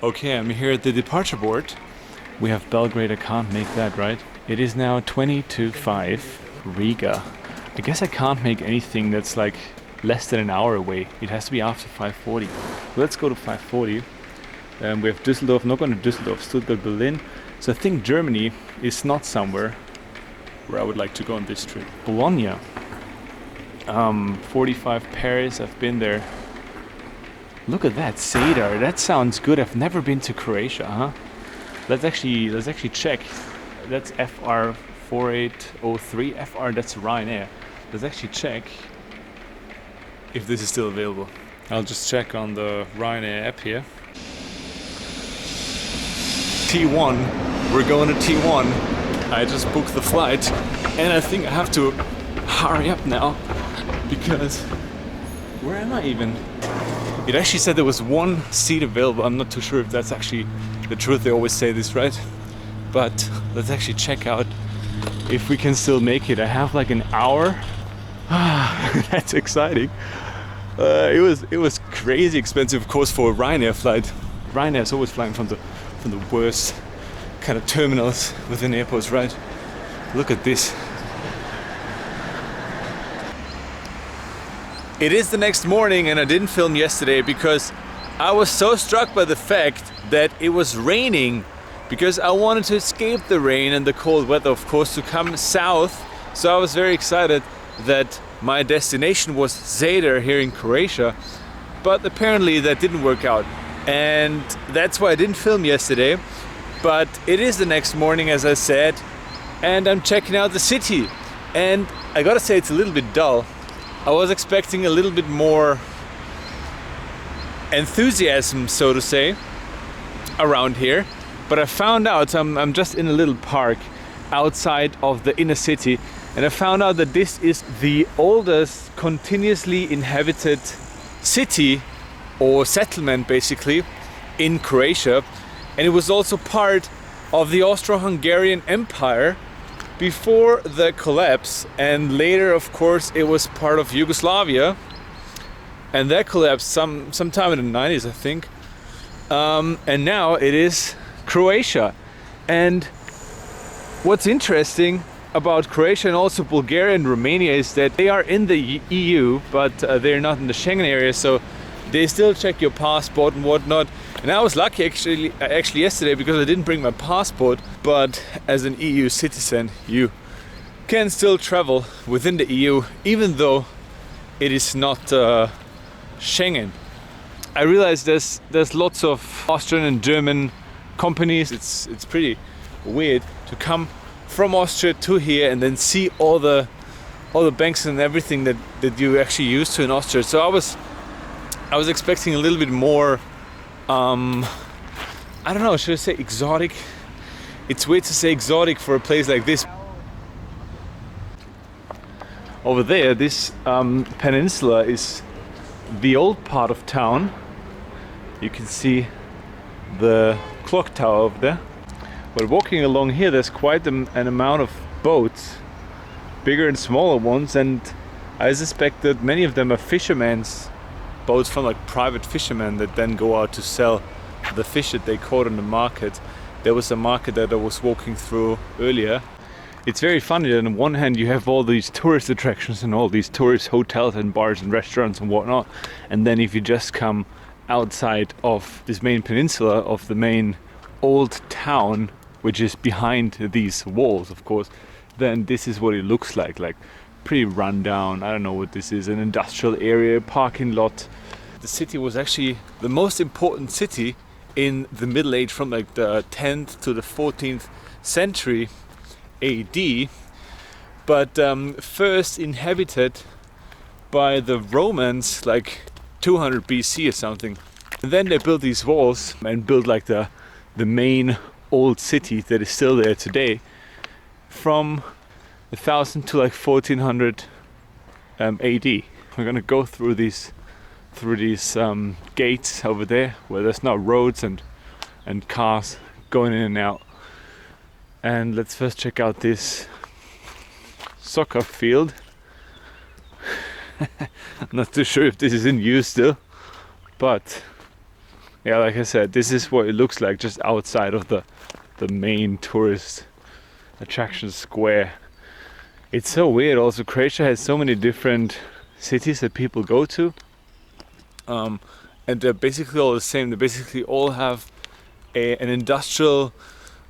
Okay, I'm here at the departure board. We have Belgrade, I can't make that, right? It is now 20 to 5, Riga. I guess I can't make anything that's like less than an hour away. It has to be after 5:40. Let's go to 5:40. We have Düsseldorf, not going to Düsseldorf, Stuttgart, Berlin. So I think Germany is not somewhere where I would like to go on this trip. Bologna. 45 Paris, I've been there. Look at that, Zadar. That sounds good. I've never been to Croatia, huh? Let's actually check. That's FR 4803. FR, that's Ryanair. Let's actually check if this is still available. I'll just check on the Ryanair app here. T1. We're going to T1. I just booked the flight and I think I have to hurry up now because where am I even? It actually said there was one seat available. I'm not too sure if that's actually the truth. They always say this, right? But let's actually check out if we can still make it. I have like an hour. That's exciting. It was crazy expensive, of course, for a Ryanair flight. Ryanair is always flying from the worst kind of terminals within airports, right? Look at this. It is the next morning and I didn't film yesterday because I was so struck by the fact that it was raining, because I wanted to escape the rain and the cold weather, of course, to come south. So I was very excited that my destination was Zadar here in Croatia, but apparently that didn't work out. And that's why I didn't film yesterday. But it is the next morning, as I said, and I'm checking out the city. And I gotta say, it's a little bit dull. I was expecting a little bit more enthusiasm, so to say, around here. But I found out, I'm just in a little park outside of the inner city, and I found out that this is the oldest continuously inhabited city or settlement, basically, in Croatia. And it was also part of the Austro-Hungarian Empire before the collapse, and later, of course, it was part of Yugoslavia, and that collapsed sometime in the 90s, I think. And now it is Croatia. And what's interesting about Croatia and also Bulgaria and Romania is that they are in the EU, but they're not in the Schengen area, so they still check your passport and whatnot. And I was lucky actually yesterday because I didn't bring my passport, but as an EU citizen you can still travel within the EU even though it is not Schengen. I realize there's lots of Austrian and German companies. It's pretty weird to come from Austria to here and then see all the banks and everything that you actually used to in Austria. So I was expecting a little bit more, I don't know, should I say exotic? It's weird to say exotic for a place like this. Over there, this peninsula is the old part of town. You can see the clock tower over there. But walking along here, there's quite an amount of boats, bigger and smaller ones, and I suspect that many of them are fishermen's boats from like private fishermen that then go out to sell the fish that they caught on the market. There was a market that I was walking through earlier. It's very funny that on one hand you have all these tourist attractions and all these tourist hotels and bars and restaurants and whatnot, and then if you just come outside of this main peninsula, of the main old town, which is behind these walls, of course, then this is what it looks like pretty rundown. I don't know what this is, an industrial area, parking lot. The city was actually the most important city in the Middle Age, from like the 10th to the 14th century AD, but first inhabited by the Romans like 200 BC or something. And then they built these walls and built like the main old city that is still there today, from 1000 to like 1400 AD. We're gonna go through these gates over there where there's no roads and cars going in and out. And let's first check out this soccer field. I'm not too sure if this is in use still, but yeah, like I said, this is what it looks like just outside of the main tourist attraction square. It's so weird. Also, Croatia has so many different cities that people go to, and they're basically all the same. They basically all have an industrial,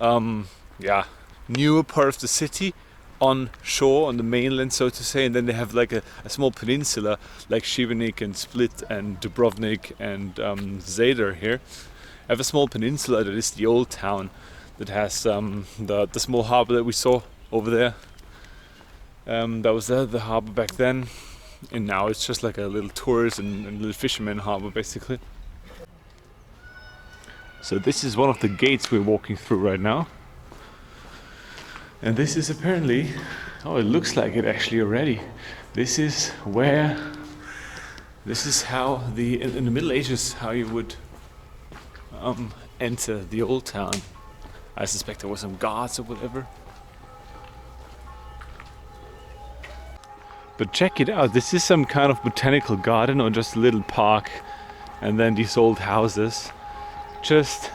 yeah, newer part of the city on shore, on the mainland, so to say, and then they have like a small peninsula like Šibenik and Split and Dubrovnik and Zadar here. I have a small peninsula that is the old town that has the small harbor that we saw over there. That was the harbor back then, and now it's just like a little tourist and little fisherman harbor basically. So this is one of the gates we're walking through right now. And this is apparently, oh, it looks like it actually already. This is how in the Middle Ages, how you would enter the old town. I suspect there were some guards or whatever. But check it out, this is some kind of botanical garden or just a little park, and then these old houses just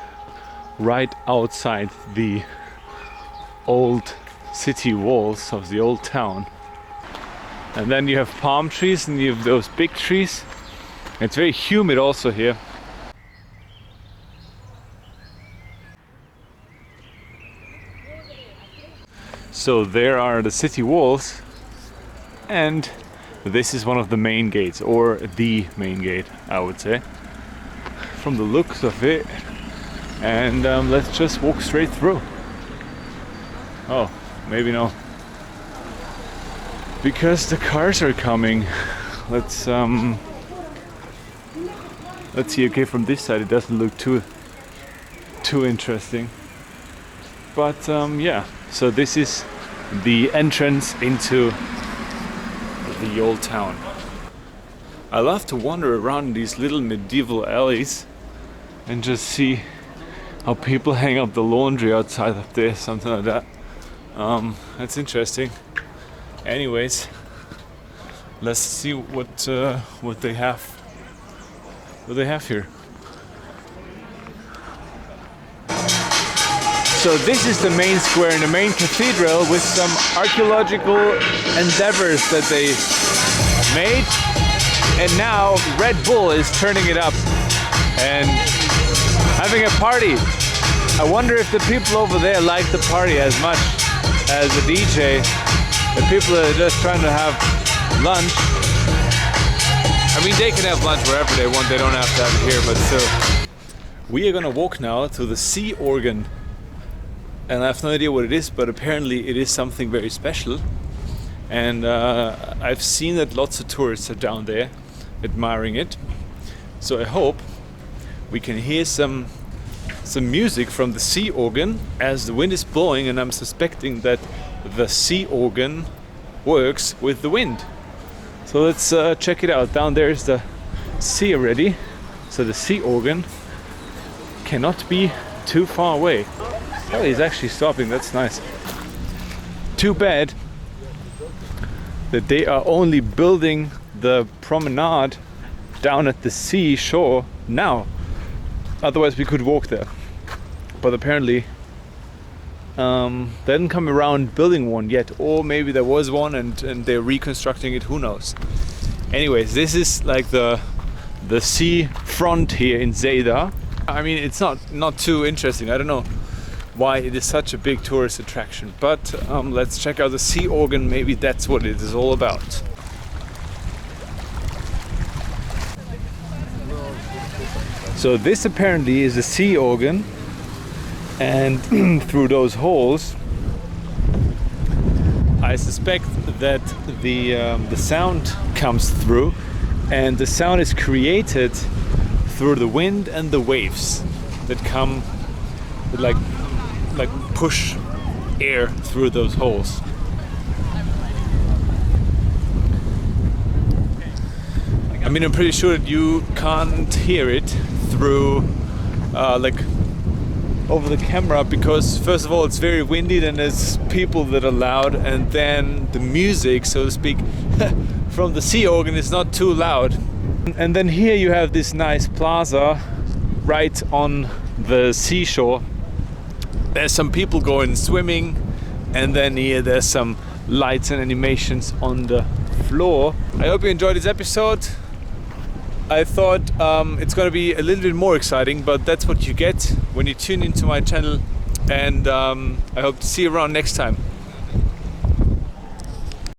right outside the old city walls of the old town. And then you have palm trees and you have those big trees. It's very humid also here. So there are the city walls, and this is one of the main gates, or the main gate, I would say, from the looks of it. And let's just walk straight through. Oh, maybe no, because the cars are coming. Let's see. Okay, from this side it doesn't look too interesting, but yeah. So this is the entrance into the old town. I love to wander around these little medieval alleys and just see how people hang up the laundry outside of there, something like that. That's interesting. Anyways, let's see what they have. What they have here. So this is the main square in the main cathedral with some archaeological endeavors that they made, and now Red Bull is turning it up and having a party. I wonder if the people over there like the party as much as the DJ. The people that are just trying to have lunch. I mean, they can have lunch wherever they want, they don't have to have it here, but still. We are gonna walk now to the sea organ. And I have no idea what it is, but apparently it is something very special. And I've seen that lots of tourists are down there admiring it. So I hope we can hear some music from the sea organ as the wind is blowing, and I'm suspecting that the sea organ works with the wind. So let's check it out. Down there is the sea already, so the sea organ cannot be too far away. Oh, he's actually stopping, that's nice. Too bad that they are only building the promenade down at the seashore now. Otherwise we could walk there. But apparently they didn't come around building one yet, or maybe there was one and they're reconstructing it, who knows. Anyways, this is like the sea front here in Zadar. I mean, it's not too interesting. I don't know why it is such a big tourist attraction, but let's check out the sea organ. Maybe that's what it is all about. So this apparently is a sea organ, and through those holes I suspect that the sound comes through, and the sound is created through the wind and the waves that come that like push air through those holes. I mean, I'm pretty sure that you can't hear it through like over the camera, because first of all it's very windy, and there's people that are loud, and then the music, so to speak, from the sea organ is not too loud. And then here you have this nice plaza right on the seashore. There's some people going swimming, and then here there's some lights and animations on the floor. I hope you enjoyed this episode. I thought it's gonna be a little bit more exciting, but that's what you get when you tune into my channel, and I hope to see you around next time.